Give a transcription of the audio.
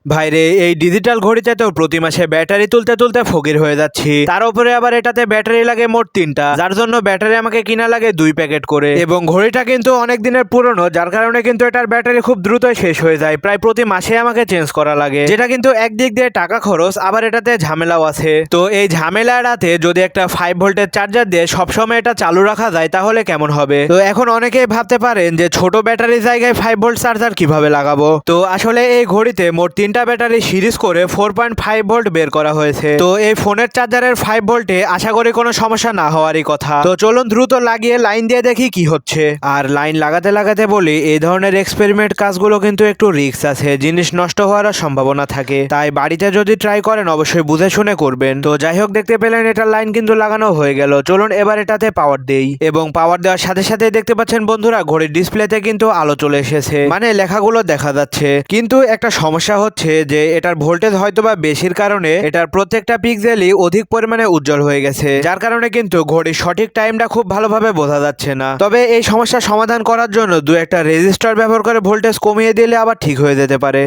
ভাইরে, এই ডিজিটাল ঘড়িতে তো প্রতি মাসে ব্যাটারি তুলতে তুলতে ফকির হয়ে যাচ্ছি। তার উপরে আবার এটাতে ব্যাটারি লাগে মোট 3টা, যার জন্য ব্যাটারি আমাকে কিনা লাগে 2 প্যাকেট করে। এবং ঘড়িটা কিন্তু অনেক দিনের পুরনো, যার কারণে কিন্তু এটার ব্যাটারি খুব দ্রুতই শেষ হয়ে যায়। প্রায় প্রতি মাসে আমাকে চেঞ্জ করা লাগে, যেটা কিন্তু একদিক দিয়ে টাকা খরচ, আবার এটাতে ঝামেলাও আছে। তো এই ঝামেলা এড়াতে যদি একটা 5 ভোল্টের চার্জার দিয়ে সবসময় এটা চালু রাখা যায় তাহলে কেমন হবে। তো এখন অনেকেই ভাবতে পারেন যে ছোট ব্যাটারির জায়গায় 5 ভোল্ট চার্জার কিভাবে লাগাবো। তো আসলে এই ঘড়িতে মোট 3টা ব্যাটারি সিরিজ করে 4.5 ভোল্ট বের করা হয়েছে। তো এই ফোনের চার্জারের 5 ভোল্টে আশা করি কোনো সমস্যা না হওয়ারই কথা। তো চলুন দ্রুত লাগিয়ে লাইন দিয়ে দেখি কি হচ্ছে। আর লাইন লাগাতে লাগাতে বলি, এই ধরনের এক্সপেরিমেন্ট কাজগুলো কিন্তু একটু রিস্ক আছে, জিনিস নষ্ট হওয়ার সম্ভাবনা থাকে। তাই বাড়িতে যদি ট্রাই করেন অবশ্যই বুঝে শুনে করবেন। তো যাই হোক, দেখতে পেলেন এটার লাইন কিন্তু লাগানো হয়ে গেল। চলুন এবার এটাতে পাওয়ার দেই। এবং পাওয়ার দেওয়ার সাথে সাথে দেখতে পাচ্ছেন বন্ধুরা, ঘড়ির ডিসপ্লেতে কিন্তু আলো চলে এসেছে, মানে লেখাগুলো দেখা যাচ্ছে। কিন্তু একটা সমস্যা হচ্ছে যে এটার ভোল্টেজ হয়তোবা বেশির কারণে এটার প্রত্যেকটা পিক্সেলই অধিক পরিমাণে উজ্জ্বল হয়ে গেছে, যার কারণে কিন্তু ঘড়ির সঠিক টাইমটা খুব ভালোভাবে বোঝা যাচ্ছে না। তবে এই সমস্যার সমাধান করার জন্য 2-একটা রেজিস্টার ব্যবহার করে ভোল্টেজ কমিয়ে দিলে আবার ঠিক হয়ে যেতে পারে।